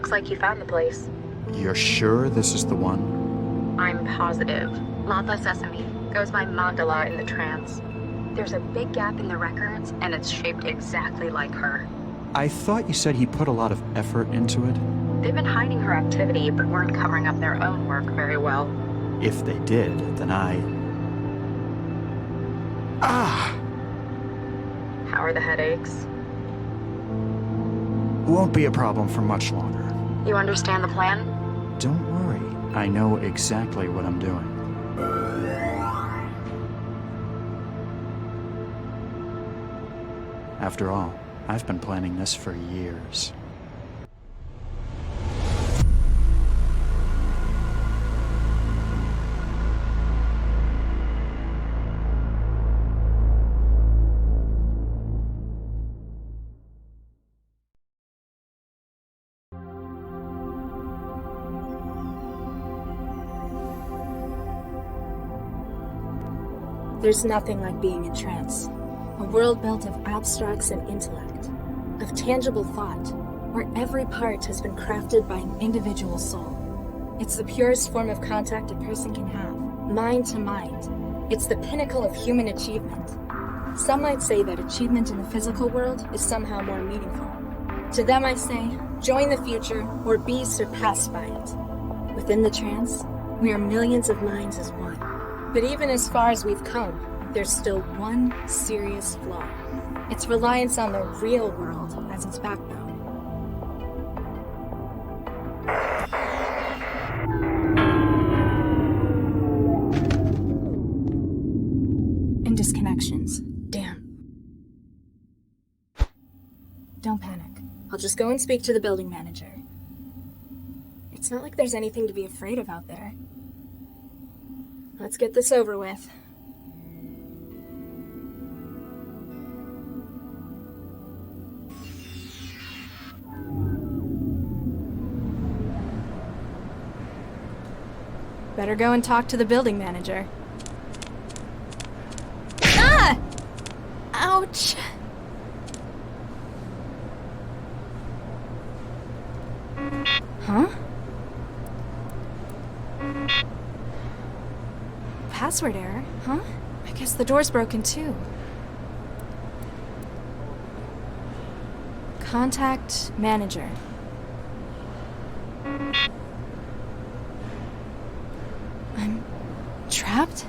Looks like you found the place. You're sure this is the one? I'm positive. Lapa Sesame goes by Magdala in the trance. There's a big gap in the records, and it's shaped exactly like her. I thought you said he put a lot of effort into it. They've been hiding her activity, but weren't covering up their own work very well. If they did, then Ah! How are the headaches? Won't be a problem for much longer. You understand the plan? Don't worry. I know exactly what I'm doing. After all, I've been planning this for years. There's nothing like being in trance. A world built of abstracts and intellect, of tangible thought, where every part has been crafted by an individual soul. It's the purest form of contact a person can have, mind to mind. It's the pinnacle of human achievement. Some might say that achievement in the physical world is somehow more meaningful. To them I say, join the future or be surpassed by it. Within the trance, we are millions of minds as one. But even as far as we've come, there's still one serious flaw. Its reliance on the real world as its backbone. And disconnections. Damn. Don't panic. I'll just go and speak to the building manager. It's not like there's anything to be afraid of out there. Let's get this over with. Better go and talk to the building manager. Ah! Ouch! Huh? Password error, huh? I guess the door's broken too. Contact manager. I'm trapped?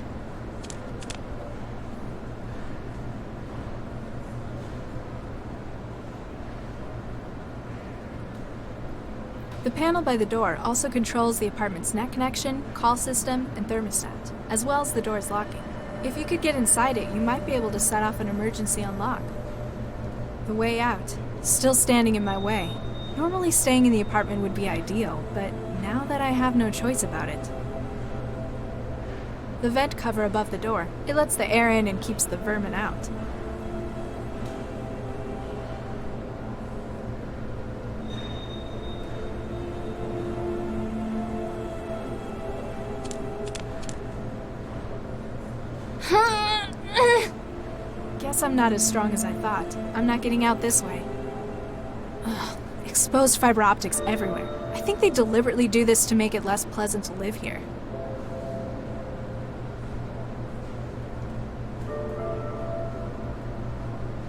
The panel by the door also controls the apartment's net connection, call system, and thermostat, as well as the door's locking. If you could get inside it, you might be able to set off an emergency unlock. The way out, still standing in my way. Normally staying in the apartment would be ideal, but now that I have no choice about it. The vent cover above the door, it lets the air in and keeps the vermin out. Guess I'm not as strong as I thought. I'm not getting out this way. Ugh, exposed fiber optics everywhere. I think they deliberately do this to make it less pleasant to live here.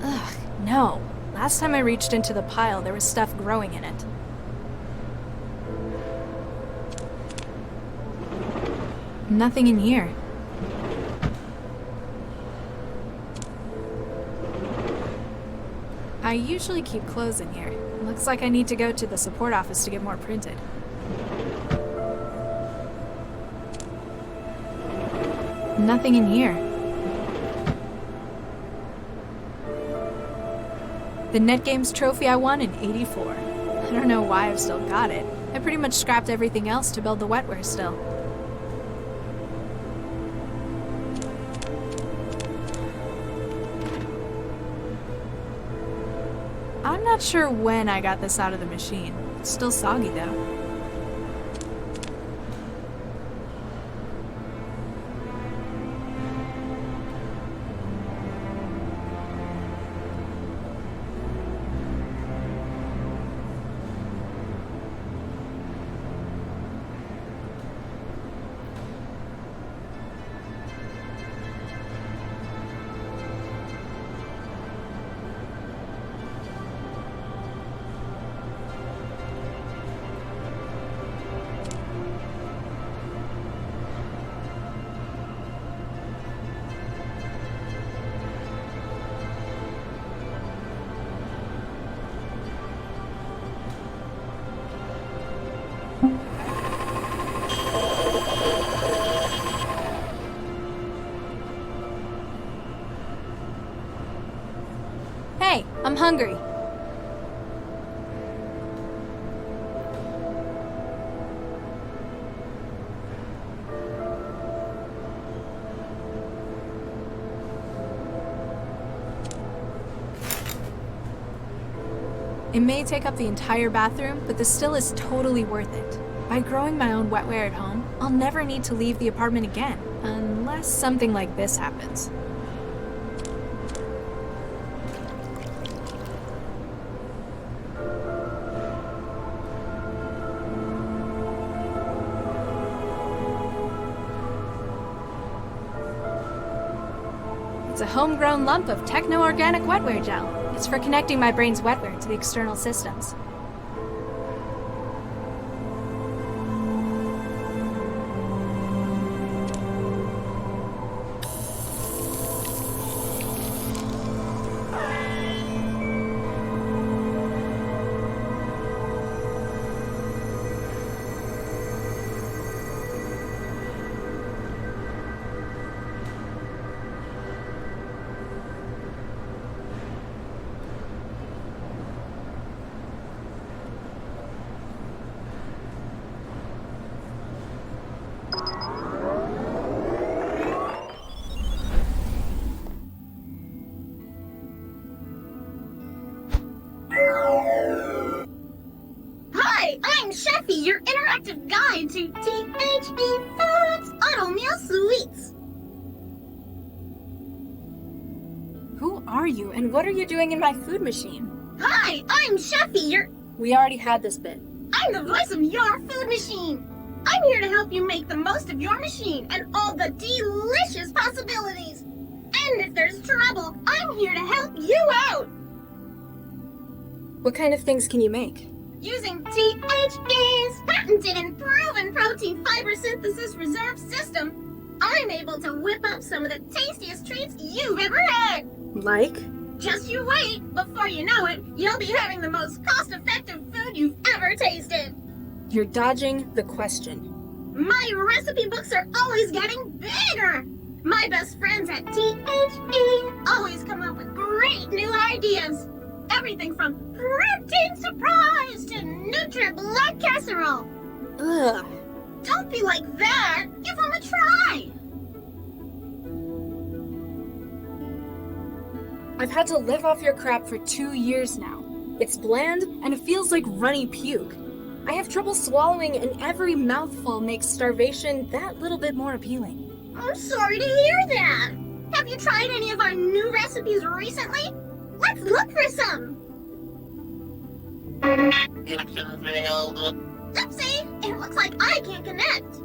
Ugh, no. Last time I reached into the pile, there was stuff growing in it. Nothing in here. I usually keep clothes in here. Looks like I need to go to the support office to get more printed. Nothing in here. The NetGames trophy I won in '84. I don't know why I've still got it. I pretty much scrapped everything else to build the wetware still. I'm not sure when I got this out of the machine. It's still soggy though. I'm hungry. It may take up the entire bathroom, but the still is totally worth it. By growing my own wetware at home, I'll never need to leave the apartment again, unless something like this happens. It's a homegrown lump of techno-organic wetware gel. It's for connecting my brain's wetware to the external systems. Hi, I'm Sheffy, your interactive guide to THE Foods Auto Meal Sweets. Who are you, and what are you doing in my food machine? Hi, I'm Sheffy, We already had this bit. I'm the voice of your food machine. I'm here to help you make the most of your machine and all the delicious possibilities. And if there's trouble, I'm here to help you out. What kind of things can you make? Using THE's patented and proven protein fiber synthesis reserve system, I'm able to whip up some of the tastiest treats you've ever had. Like? Just you wait. Before you know it, you'll be having the most cost-effective food you've ever tasted. You're dodging the question. My recipe books are always getting bigger. My best friends at THE always come up with great new ideas. Everything from protein surprise to Nutri-Blood casserole. Ugh. Don't be like that. Give them a try. I've had to live off your crap for 2 years now. It's bland, and it feels like runny puke. I have trouble swallowing, and every mouthful makes starvation that little bit more appealing. I'm sorry to hear that. Have you tried any of our new recipes recently? Let's look for some. Oopsie, it looks like I can't connect.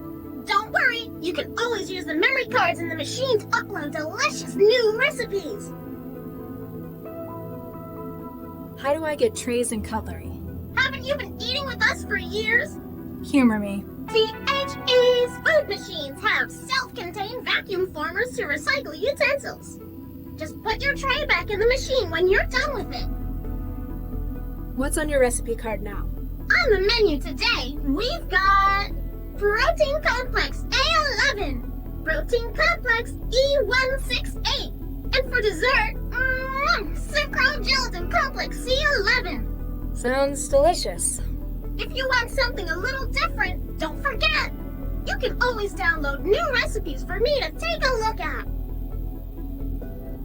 Don't worry, you can always use the memory cards in the machine to upload delicious new recipes. How do I get trays and cutlery? Haven't you been eating with us for years? Humor me. THE's food machines have self-contained vacuum formers to recycle utensils. Just put your tray back in the machine when you're done with it. What's on your recipe card now? On the menu today, we've got Protein Complex A11, Protein Complex E168, and for dessert, Sucrose Gelatin Complex C11. Sounds delicious. If you want something a little different, don't forget, you can always download new recipes for me to take a look at.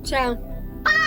Ciao. Bye!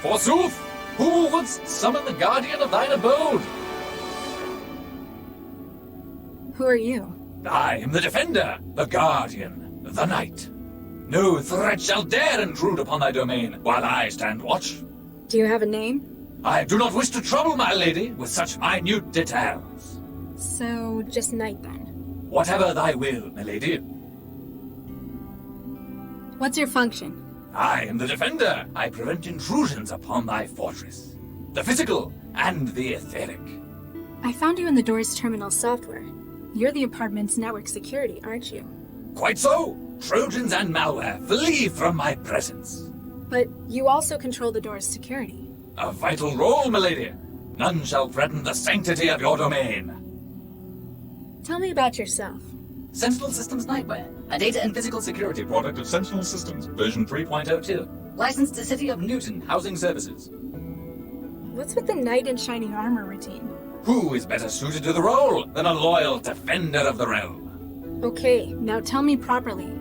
Forsooth, who wouldst summon the guardian of thine abode? Who are you? I am the defender, the guardian, the knight. No threat shall dare intrude upon thy domain while I stand watch. Do you have a name? I do not wish to trouble my lady with such minute details. So, just night then. Whatever thy will, my lady. What's your function? I am the defender. I prevent intrusions upon thy fortress. The physical and the etheric. I found you in the door's terminal software. You're the apartment's network security, aren't you? Quite so. Trojans and malware, flee from my presence. But you also control the door's security. A vital role, milady. None shall threaten the sanctity of your domain. Tell me about yourself. Sentinel Systems Nightwear, a data and physical security product of Sentinel Systems, version 3.02. Licensed to City of Newton Housing Services. What's with the knight in shining armor routine? Who is better suited to the role than a loyal defender of the realm? Okay, now tell me properly.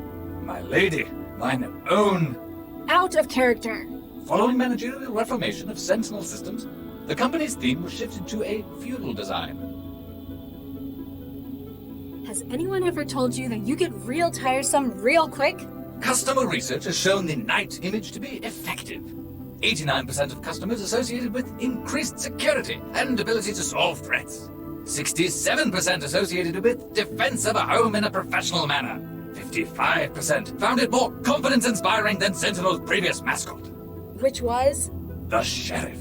My lady, mine own. Out of character! Following managerial reformation of Sentinel Systems, the company's theme was shifted to a feudal design. Has anyone ever told you that you get real tiresome real quick? Customer research has shown the knight image to be effective. 89% of customers associated with increased security and ability to solve threats. 67% associated with defense of a home in a professional manner. 55% found it more confidence-inspiring than Sentinel's previous mascot. Which was? The sheriff.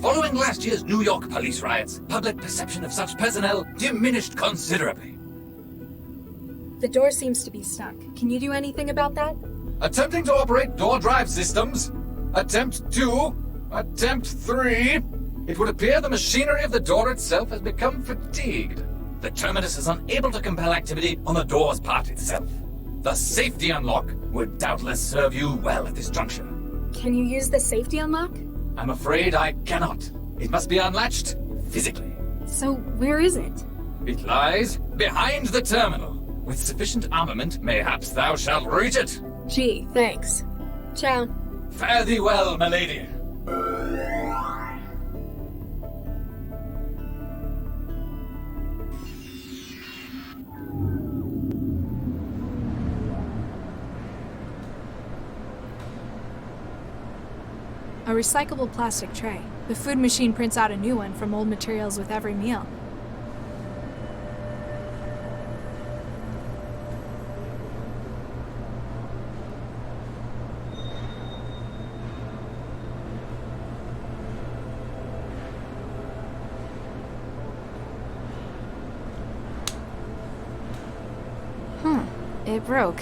Following last year's New York police riots, public perception of such personnel diminished considerably. The door seems to be stuck. Can you do anything about that? Attempting to operate door drive systems. Attempt 2. Attempt 3. It would appear the machinery of the door itself has become fatigued. The terminus is unable to compel activity on the door's part itself. The safety unlock would doubtless serve you well at this juncture. Can you use the safety unlock? I'm afraid I cannot. It must be unlatched physically. So, where is it? It lies behind the terminal. With sufficient armament, mayhaps thou shalt reach it. Gee, thanks. Ciao. Fare thee well, my lady. A recyclable plastic tray. The food machine prints out a new one from old materials with every meal. It broke.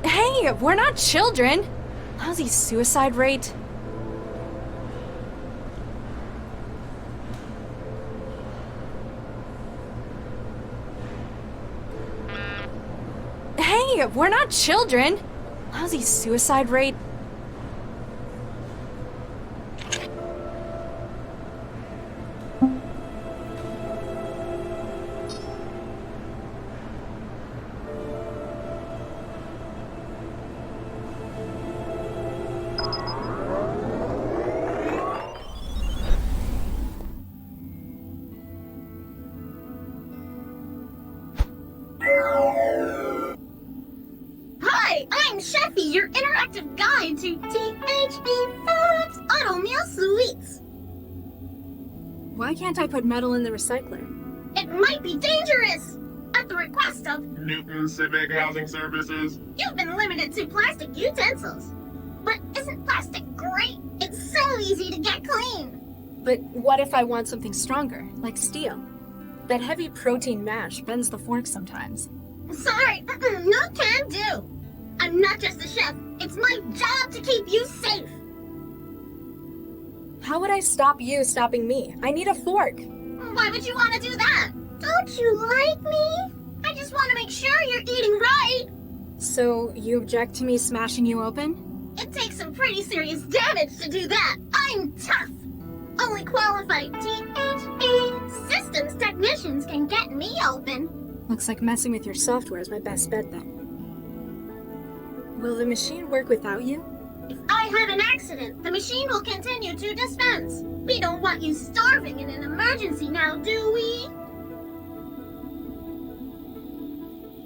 Hey, we're not children! Lousy suicide rate. Hey, we're not children! Lousy suicide rate. Hi, I'm Sheffy, your interactive guide to THB Foods Auto Meal Sweets. Why can't I put metal in the recycler? It might be dangerous. At the request of Newton Civic Housing Services. you've been limited to plastic utensils. But isn't plastic great? It's so easy to get clean. But what if I want something stronger, like steel? That heavy protein mash bends the fork sometimes. Sorry, no can do. I'm not just a chef. It's my job to keep you safe. How would I stop you stopping me? I need a fork. Why would you want to do that? Don't you like me? I just want to make sure you're eating right. So, you object to me smashing you open? It takes some pretty serious damage to do that. I'm tough. Only qualified THE systems technicians can get me open. Looks like messing with your software is my best bet then. Will the machine work without you? If I have an accident, the machine will continue to dispense. We don't want you starving in an emergency now, do we?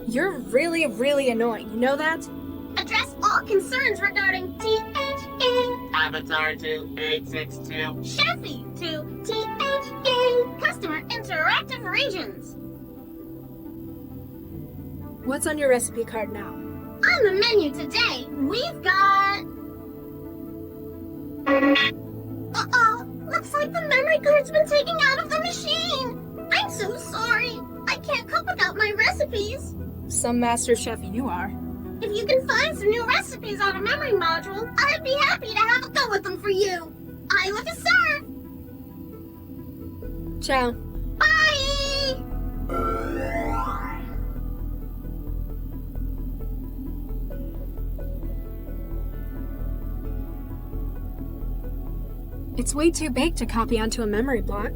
You're really, really annoying, you know that? Address all concerns regarding THE. Avatar to 862. Chefy to THE. Customer interactive regions. What's on your recipe card now? On the menu today, we've got... Uh-oh, looks like the memory card's been taken out of the machine. I'm so sorry. I can't cook without my recipes. Some master chef you are. If you can find some new recipes on a memory module, I'd be happy to have a go with them for you. I look to serve. Ciao. Bye! It's way too big to copy onto a memory block.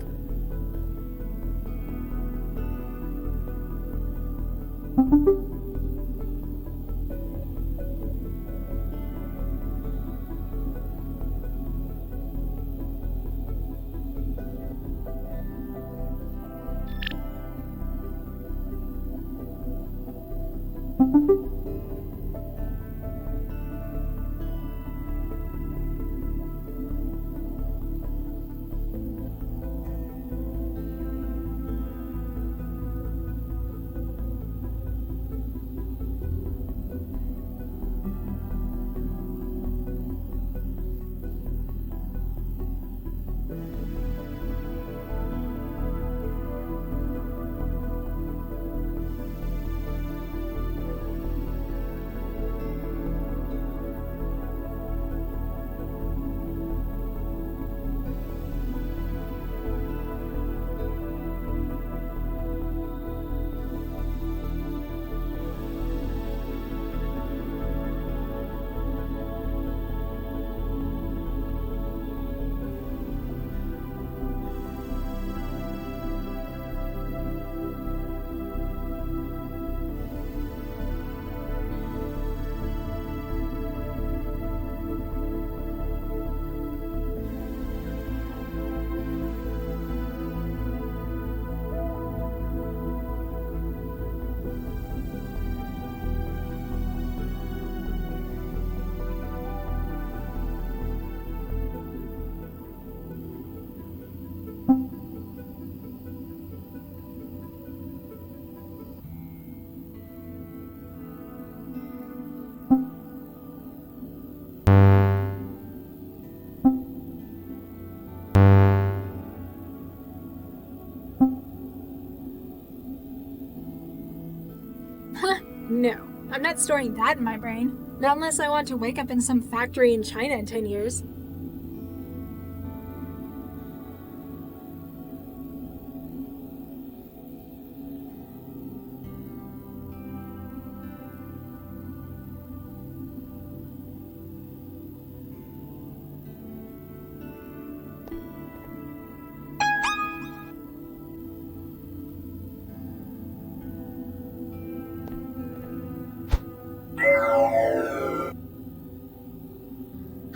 No, I'm not storing that in my brain. Not unless I want to wake up in some factory in China in 10 years.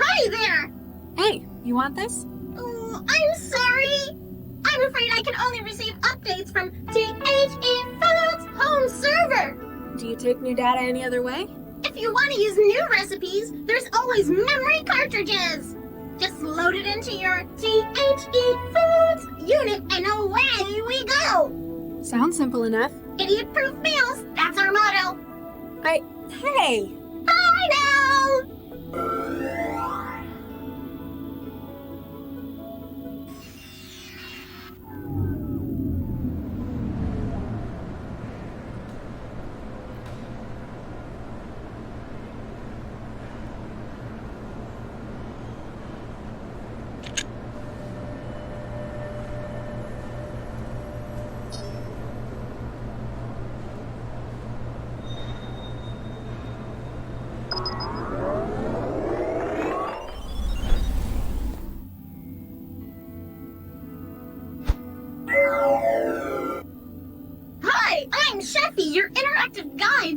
Hi there! Hey, you want this? Oh, I'm sorry. I'm afraid I can only receive updates from THE Foods home server. Do you take new data any other way? If you want to use new recipes, there's always memory cartridges. Just load it into your THE Foods unit and away we go. Sounds simple enough. Idiot-proof meals, that's our motto. Hey! Bye now!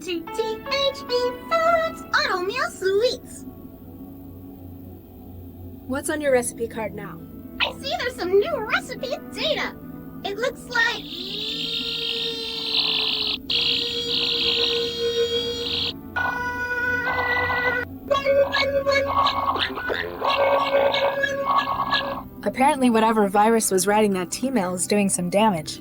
to THE Foods Auto Meal Sweets. What's on your recipe card now? I see there's some new recipe data. It looks like... Apparently whatever virus was writing that T-mail is doing some damage.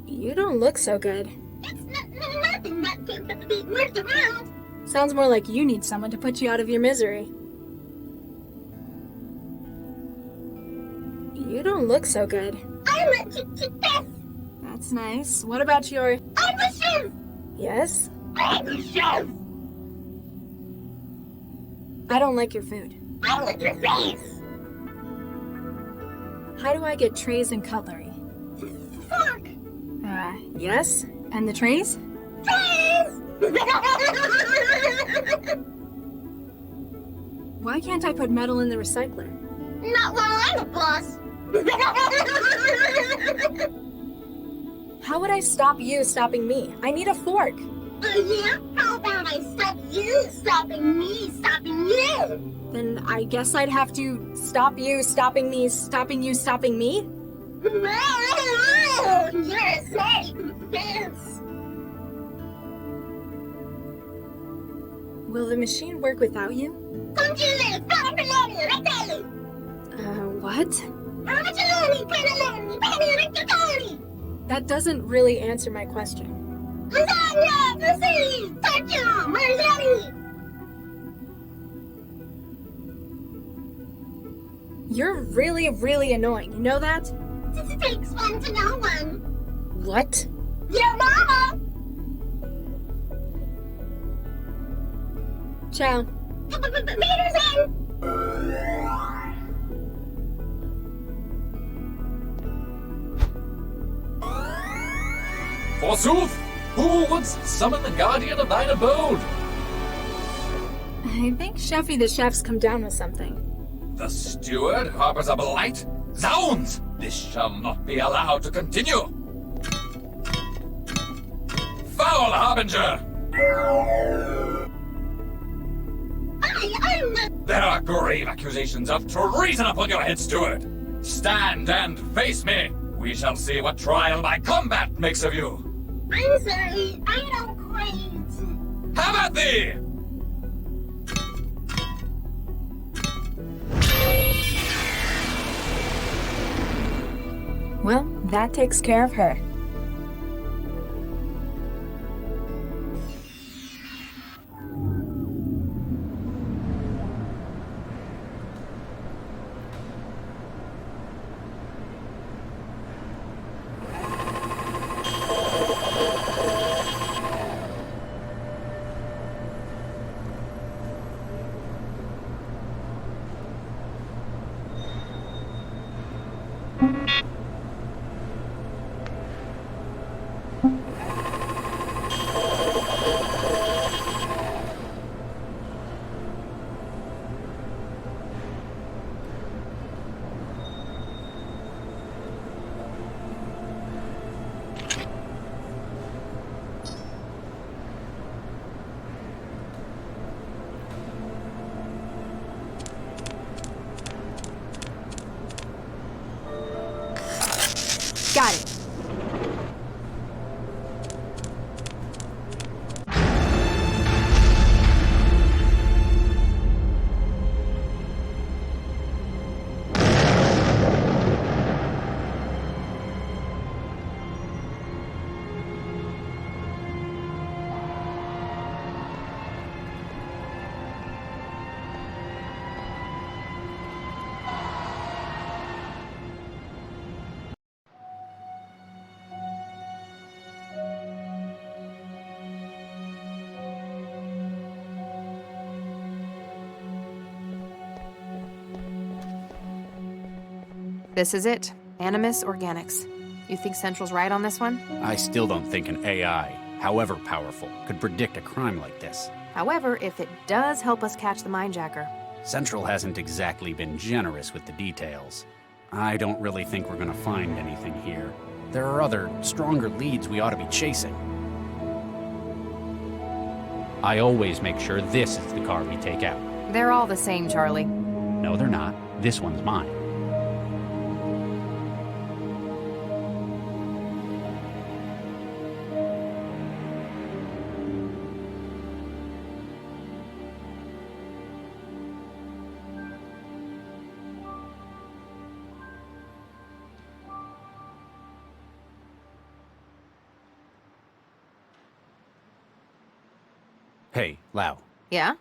You don't look so good. It's nothing that can be worked around. Sounds more like you need someone to put you out of your misery. You don't look so good. I'm a chef. That's nice. What about your... I'm a chef. Yes? I'm a chef. I don't like your food. I like your face. How do I get trays and cutlery? Fork. Yes? And the trays? Trays. Why can't I put metal in the recycler? Not while I'm a boss. How would I stop you stopping me? I need a fork. Yeah? How about I stop you stopping me stopping you? Then I guess I'd have to stop you stopping me stopping you stopping me? Whoa, you're a safe fence. Will the machine work without you? What? That doesn't really answer my question. You're really, really annoying. You know that? It takes one to know one. What? Your mama! Ciao. Meters in! Forsooth, who would summon the guardian of thine abode? I think Sheffy the chef's come down with something. The steward harbors a blight? Zounds! This shall not be allowed to continue! Foul harbinger! There are grave accusations of treason upon your head, steward! Stand and face me! We shall see what trial by combat makes of you! I'm sorry, I don't quite... Have at thee! Well, that takes care of her. Got it. This is it. Animus Organics. You think Central's right on this one? I still don't think an AI, however powerful, could predict a crime like this. However, if it does help us catch the mindjacker. Central hasn't exactly been generous with the details. I don't really think we're gonna find anything here. There are other, stronger leads we ought to be chasing. I always make sure this is the car we take out. They're all the same, Charlie. No, they're not. This one's mine. Hey, Lau. Yeah?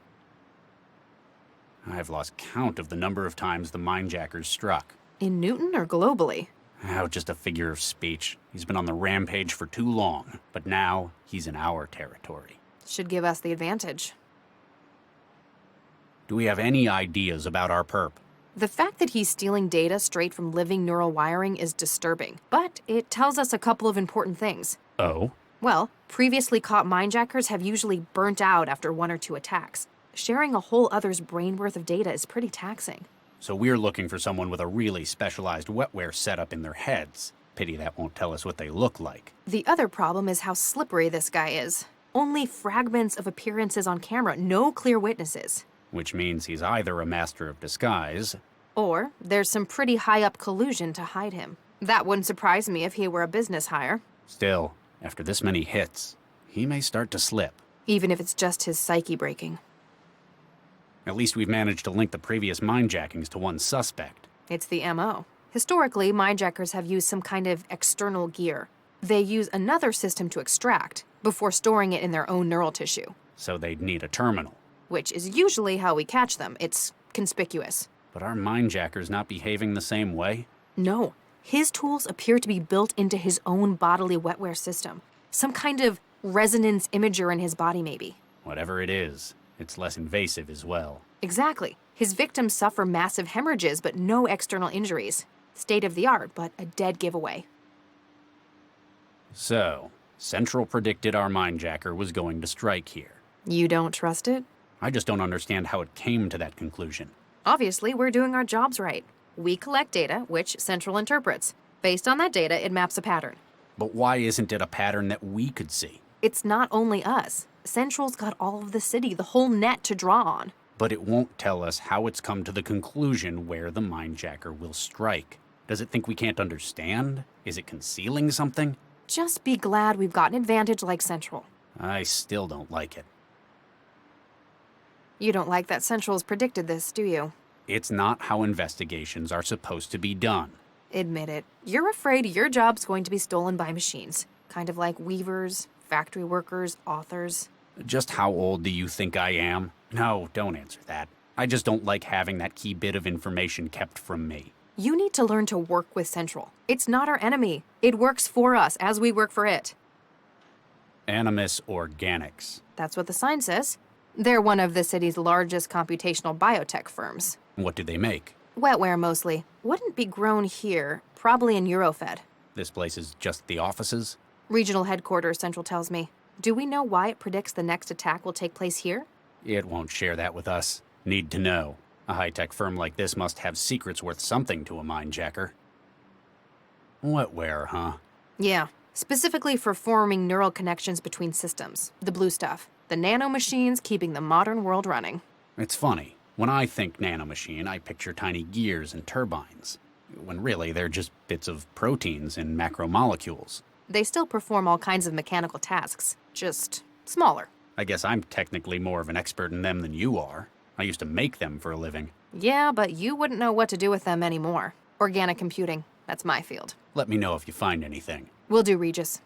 I've lost count of the number of times the minejackers struck. In Newton or globally? Oh, just a figure of speech. He's been on the rampage for too long, but now he's in our territory. Should give us the advantage. Do we have any ideas about our perp? The fact that he's stealing data straight from living neural wiring is disturbing, but it tells us a couple of important things. Oh? Well, previously caught minejackers have usually burnt out after 1 or 2 attacks. Sharing a whole other's brain worth of data is pretty taxing. So we're looking for someone with a really specialized wetware setup in their heads. Pity that won't tell us what they look like. The other problem is how slippery this guy is. Only fragments of appearances on camera, no clear witnesses. Which means he's either a master of disguise, Or there's some pretty high-up collusion to hide him. That wouldn't surprise me if he were a business hire. Still, after this many hits, he may start to slip. Even if it's just his psyche breaking. At least we've managed to link the previous minejackings to one suspect. It's the MO. Historically, minejackers have used some kind of external gear. They use another system to extract, before storing it in their own neural tissue. So they'd need a terminal. Which is usually how we catch them. It's conspicuous. But are minejackers not behaving the same way? No. His tools appear to be built into his own bodily wetware system. Some kind of resonance imager in his body, maybe. Whatever it is, it's less invasive as well. Exactly. His victims suffer massive hemorrhages, but no external injuries. State of the art, but a dead giveaway. So, Central predicted our minejacker was going to strike here. You don't trust it? I just don't understand how it came to that conclusion. Obviously, we're doing our jobs right. We collect data, which Central interprets. Based on that data, it maps a pattern. But why isn't it a pattern that we could see? It's not only us. Central's got all of the city, the whole net to draw on. But it won't tell us how it's come to the conclusion where the minejacker will strike. Does it think we can't understand? Is it concealing something? Just be glad we've got an advantage like Central. I still don't like it. You don't like that Central's predicted this, do you? It's not how investigations are supposed to be done. Admit it. You're afraid your job's going to be stolen by machines. Kind of like weavers, factory workers, authors. Just how old do you think I am? No, don't answer that. I just don't like having that key bit of information kept from me. You need to learn to work with Central. It's not our enemy. It works for us as we work for it. Animus Organics. That's what the sign says. They're one of the city's largest computational biotech firms. What do they make? Wetware mostly. Wouldn't be grown here, probably in Eurofed. This place is just the offices? Regional headquarters, Central tells me. Do we know why it predicts the next attack will take place here? It won't share that with us. Need to know. A high-tech firm like this must have secrets worth something to a minejacker. Wetware, huh? Yeah, specifically for forming neural connections between systems. The blue stuff. The nanomachines keeping the modern world running. It's funny. When I think nanomachine, I picture tiny gears and turbines. When really, they're just bits of proteins and macromolecules. They still perform all kinds of mechanical tasks, just smaller. I guess I'm technically more of an expert in them than you are. I used to make them for a living. Yeah, but you wouldn't know what to do with them anymore. Organic computing, that's my field. Let me know if you find anything. Will do, Regis.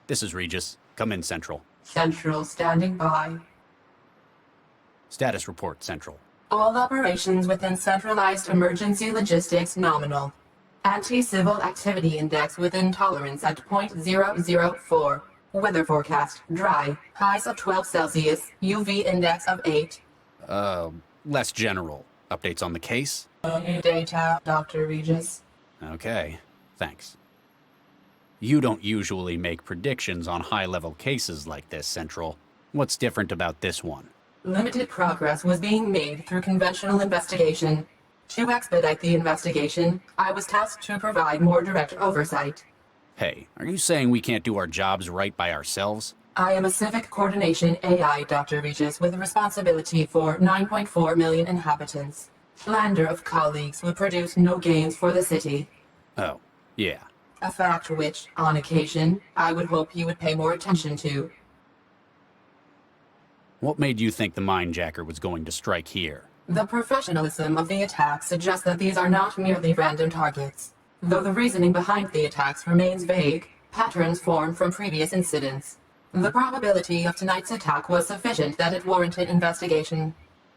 This is Regis. Come in, Central. Central standing by. Status report, Central. All operations within centralized emergency logistics nominal. Anti-civil activity index within tolerance at .004. Weather forecast, dry. Highs of 12 Celsius. UV index of 8. Less general. Updates on the case? Data, Dr. Regis. Okay, thanks. You don't usually make predictions on high-level cases like this, Central. What's different about this one? Limited progress was being made through conventional investigation. To expedite the investigation, I was tasked to provide more direct oversight. Hey, are you saying we can't do our jobs right by ourselves? I am a civic coordination AI, Dr. Regis, with responsibility for 9.4 million inhabitants. Slander of colleagues would produce no gains for the city. Oh, yeah. A fact which, on occasion, I would hope you would pay more attention to. What made you think the Mindjacker was going to strike here? The professionalism of the attack suggests that these are not merely random targets. Though the reasoning behind the attacks remains vague, patterns form from previous incidents. The probability of tonight's attack was sufficient that it warranted investigation.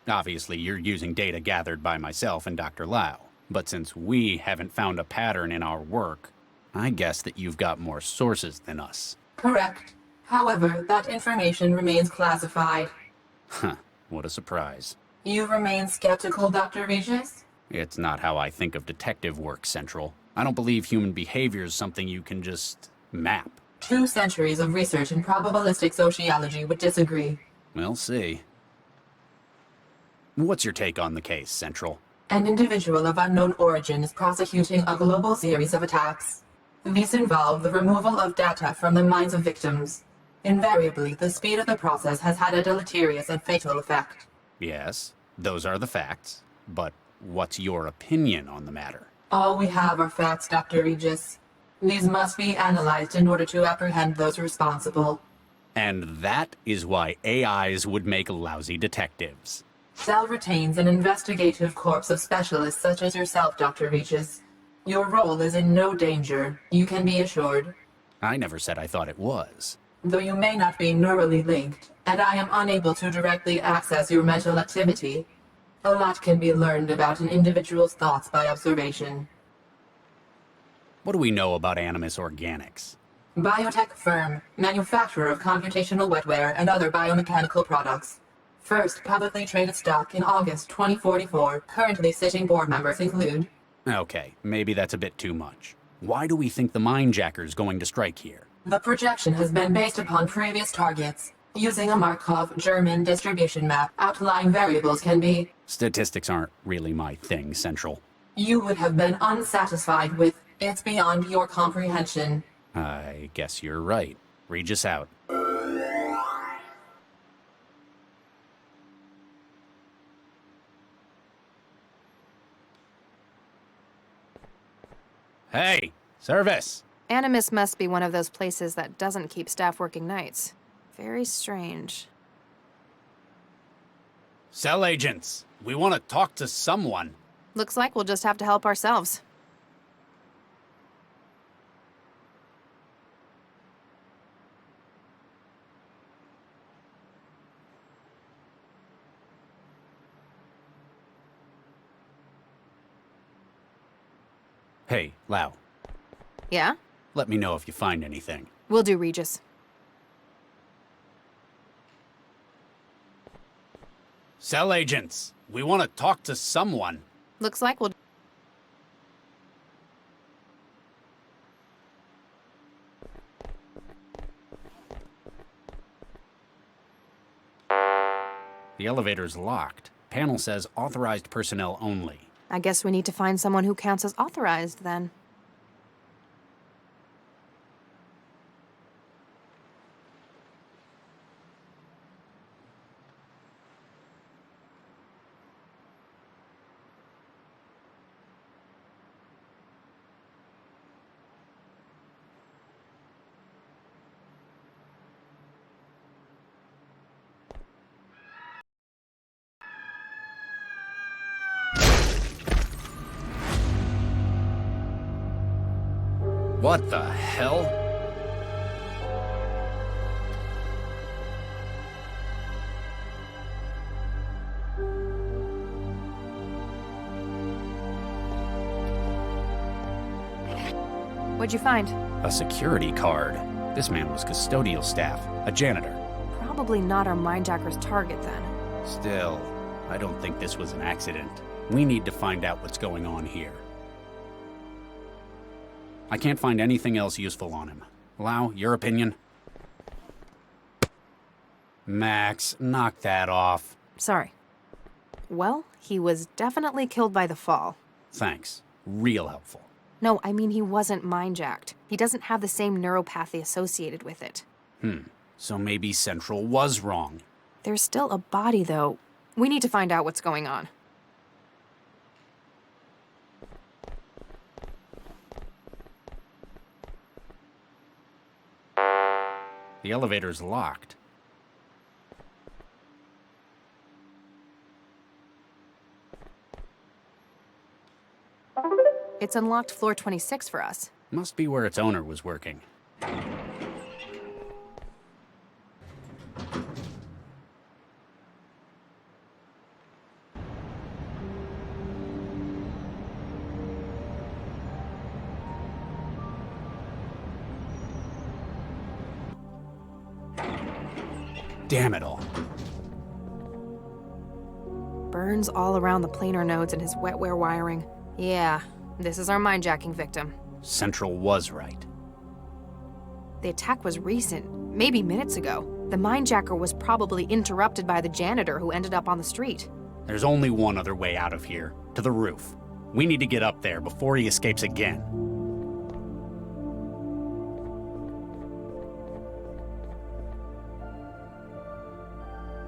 Obviously, you're using data gathered by myself and Dr. Lau. But since we haven't found a pattern in our work, I guess that you've got more sources than us. Correct. However, that information remains classified. Huh, what a surprise. You remain skeptical, Dr. Regis? It's not how I think of detective work, Central. I don't believe human behavior is something you can just map. 2 centuries of research in probabilistic sociology would disagree. We'll see. What's your take on the case, Central? An individual of unknown origin is prosecuting a global series of attacks. These involve the removal of data from the minds of victims. Invariably, the speed of the process has had a deleterious and fatal effect. Yes, those are the facts. But what's your opinion on the matter? All we have are facts, Dr. Regis. These must be analyzed in order to apprehend those responsible. And that is why AIs would make lousy detectives. Cell retains an investigative corps of specialists such as yourself, Dr. Regis. Your role is in no danger, you can be assured. I never said I thought it was. Though you may not be neurally linked, and I am unable to directly access your mental activity, a lot can be learned about an individual's thoughts by observation. What do we know about Animus Organics? Biotech firm, manufacturer of computational wetware and other biomechanical products. First publicly traded stock in August 2044. Currently sitting board members include... Okay, maybe that's a bit too much. Why do we think the Mindjacker's going to strike here? The projection has been based upon previous targets. Using a Markov German distribution map, outlying variables can be... Statistics aren't really my thing, Central. You would have been unsatisfied with it's beyond your comprehension. I guess you're right. Regis out. Hey, service! Animus must be one of those places that doesn't keep staff working nights. Very strange. Cell agents, we want to talk to someone. Looks like we'll just have to help ourselves. Hey, Lau. Yeah? Let me know if you find anything. Will do, Regis. Cell agents, we want to talk to someone. Looks like we'll... The elevator's locked. Panel says authorized personnel only. I guess we need to find someone who counts as authorized, then. What the hell? What'd you find? A security card. This man was custodial staff, a janitor. Probably not our mindjacker's target then. Still, I don't think this was an accident. We need to find out what's going on here. I can't find anything else useful on him. Lau, your opinion? Max, knock that off. Sorry. Well, he was definitely killed by the fall. Thanks. Real helpful. No, I mean he wasn't mind-jacked. He doesn't have the same neuropathy associated with it. So maybe Central was wrong. There's still a body, though. We need to find out what's going on. The elevator's locked. It's unlocked floor 26 for us. Must be where its owner was working. Damn it all. Burns all around the planar nodes and his wetware wiring. Yeah, this is our mindjacking victim. Central was right. The attack was recent, maybe minutes ago. The mindjacker was probably interrupted by the janitor who ended up on the street. There's only one other way out of here, to the roof. We need to get up there before he escapes again.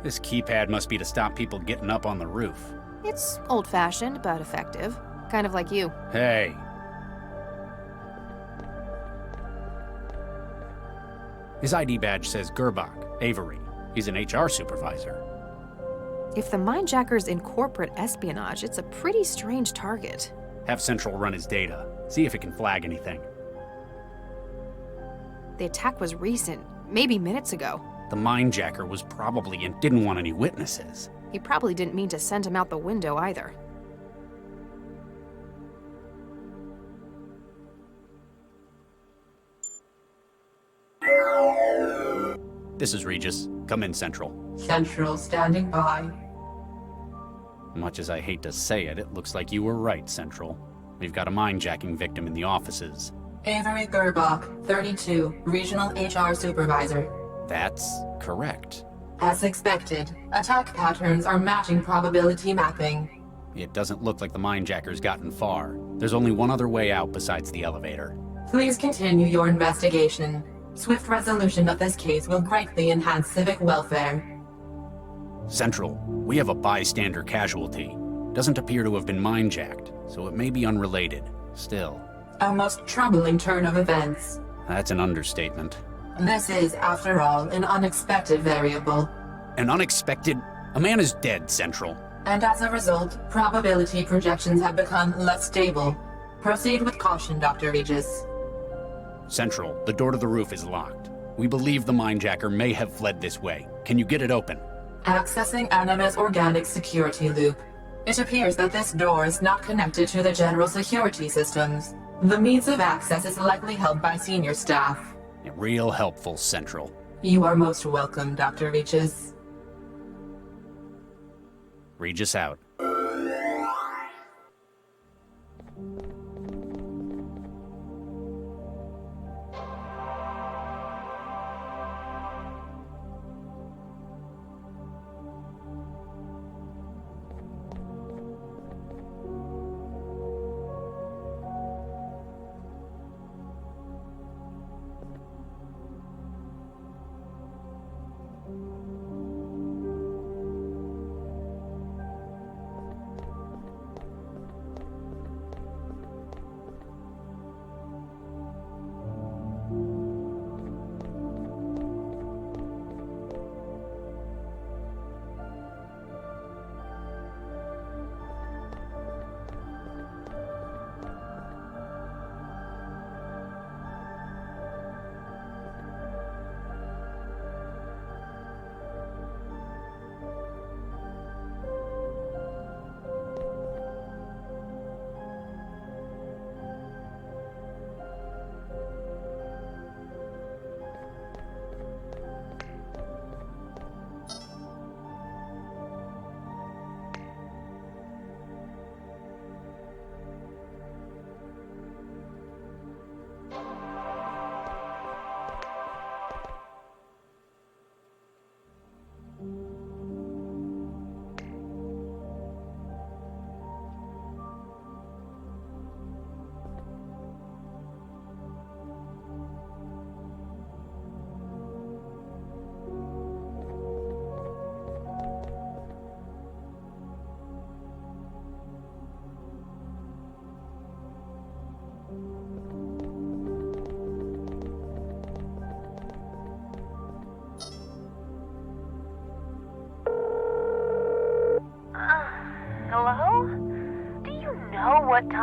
This keypad must be to stop people getting up on the roof. It's old-fashioned, but effective. Kind of like you. Hey. His ID badge says Gerbach, Avery. He's an HR supervisor. If the mindjacker's in corporate espionage, it's a pretty strange target. Have Central run his data. See if it can flag anything. The attack was recent, maybe minutes ago. The mindjacker was probably and didn't want any witnesses. He probably didn't mean to send him out the window either. This is Regis. Come in, Central. Central standing by. Much as I hate to say it, it looks like you were right, Central. We've got a mindjacking victim in the offices. Avery Gerbach, 32, Regional HR Supervisor. That's correct. As expected, attack patterns are matching probability mapping. It doesn't look like the mindjacker's gotten far. There's only one other way out besides the elevator. Please continue your investigation. Swift resolution of this case will greatly enhance civic welfare. Central, we have a bystander casualty. Doesn't appear to have been mindjacked, so it may be unrelated. Still. A most troubling turn of events. That's an understatement. This is, after all, an unexpected variable. An unexpected... A man is dead, Central. And as a result, probability projections have become less stable. Proceed with caution, Dr. Regis. Central, the door to the roof is locked. We believe the mindjacker may have fled this way. Can you get it open? Accessing Anima's organic security loop. It appears that this door is not connected to the general security systems. The means of access is likely held by senior staff. Real helpful, Central. You are most welcome, Dr. Regis. Regis out.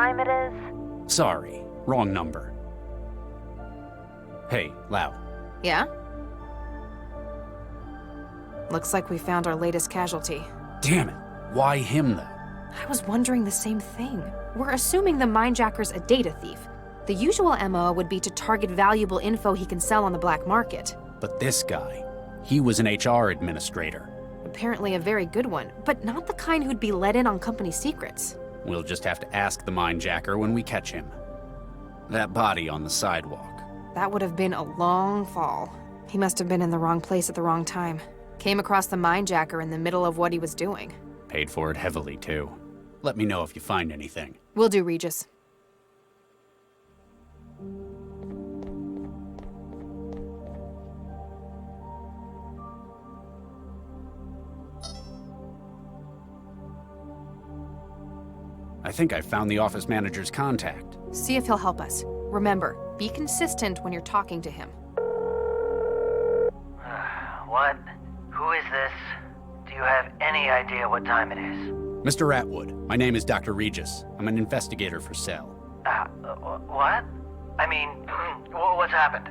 time it is? Sorry, wrong number. Hey, Lau. Yeah? Looks like we found our latest casualty. Damn it. Why him, though? I was wondering the same thing. We're assuming the mindjacker's a data thief. The usual MO would be to target valuable info he can sell on the black market. But this guy, he was an HR administrator. Apparently a very good one, but not the kind who'd be let in on company secrets. We'll just have to ask the mindjacker when we catch him. That body on the sidewalk. That would have been a long fall. He must have been in the wrong place at the wrong time. Came across the mindjacker in the middle of what he was doing. Paid for it heavily, too. Let me know if you find anything. Will do, Regis. I think I found the office manager's contact. See if he'll help us. Remember, be consistent when you're talking to him. What? Who is this? Do you have any idea what time it is? Mr. Ratwood, my name is Dr. Regis. I'm an investigator for Cell. What? I mean, what's happened?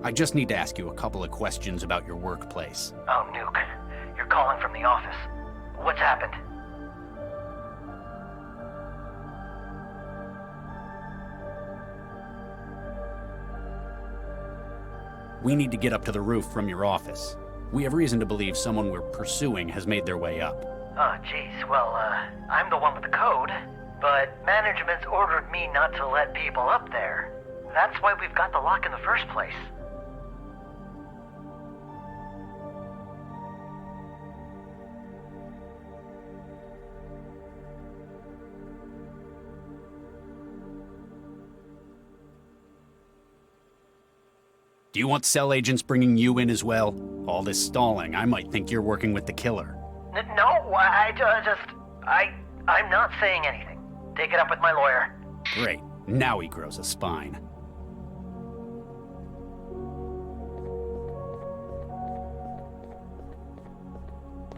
I just need to ask you a couple of questions about your workplace. Oh, Nuke. You're calling from the office. What's happened? We need to get up to the roof from your office. We have reason to believe someone we're pursuing has made their way up. Oh, jeez. Well, I'm the one with the code, but management's ordered me not to let people up there. That's why we've got the lock in the first place. Do you want Cell agents bringing you in as well? All this stalling, I might think you're working with the killer. No, I'm not saying anything. Take it up with my lawyer. Great. Now he grows a spine.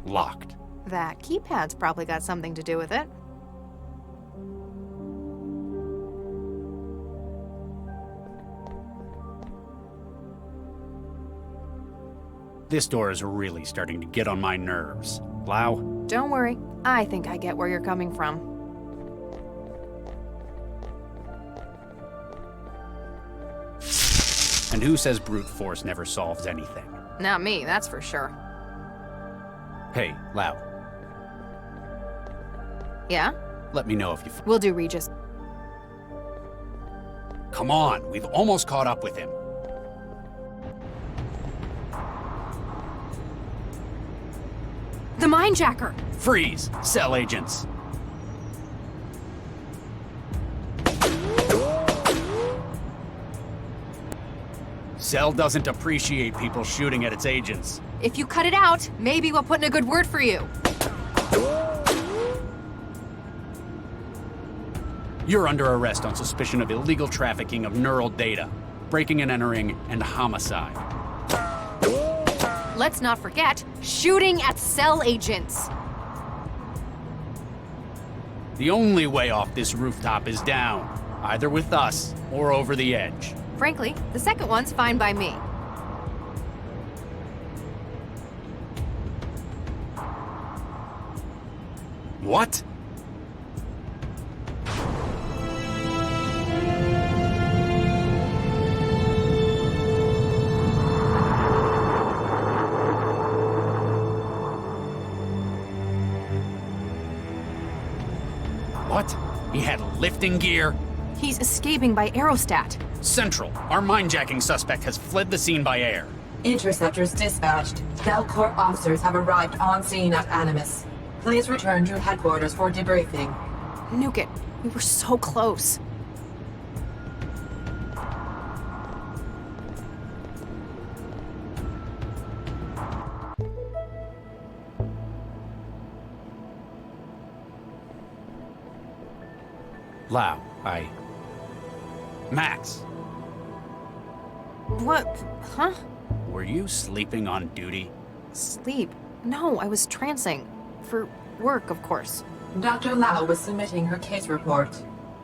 Locked. That keypad's probably got something to do with it. This door is really starting to get on my nerves. Lau? Don't worry. I think I get where you're coming from. And who says brute force never solves anything? Not me, that's for sure. Hey, Lau. Yeah? Let me know if you... Will do, Regis. Come on, we've almost caught up with him. The mindjacker! Freeze! Cell agents! Cell doesn't appreciate people shooting at its agents. If you cut it out, maybe we'll put in a good word for you. You're under arrest on suspicion of illegal trafficking of neural data, breaking and entering, and homicide. Let's not forget, shooting at Cell agents. The only way off this rooftop is down, either with us or over the edge. Frankly, the second one's fine by me. What? What? He had lifting gear? He's escaping by aerostat. Central, our mindjacking suspect has fled the scene by air. Interceptors dispatched. Cell Corp officers have arrived on scene at Animus. Please return to headquarters for debriefing. Nuke it. We were so close. Lau, Max, What? Huh? were you sleeping on duty? Sleep? No, I was trancing. For work, of course. Dr. Lau was submitting her case report.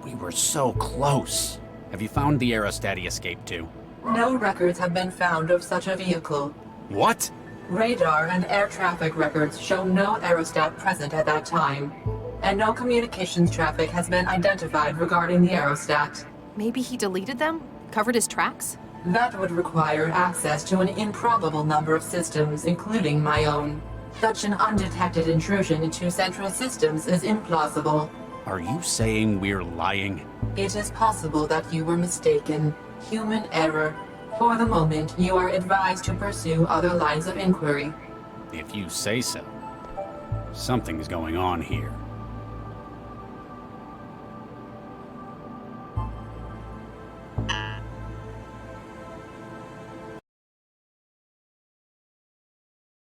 We were so close. Have you found the aerostat he escaped to? No records have been found of such a vehicle. What? Radar and air traffic records show no aerostat present at that time, and no communications traffic has been identified regarding the aerostat. Maybe he deleted them? Covered his tracks? That would require access to an improbable number of systems, including my own. Such an undetected intrusion into central systems is implausible. Are you saying we're lying? It is possible that you were mistaken. Human error. For the moment, you are advised to pursue other lines of inquiry. If you say so. Something's going on here.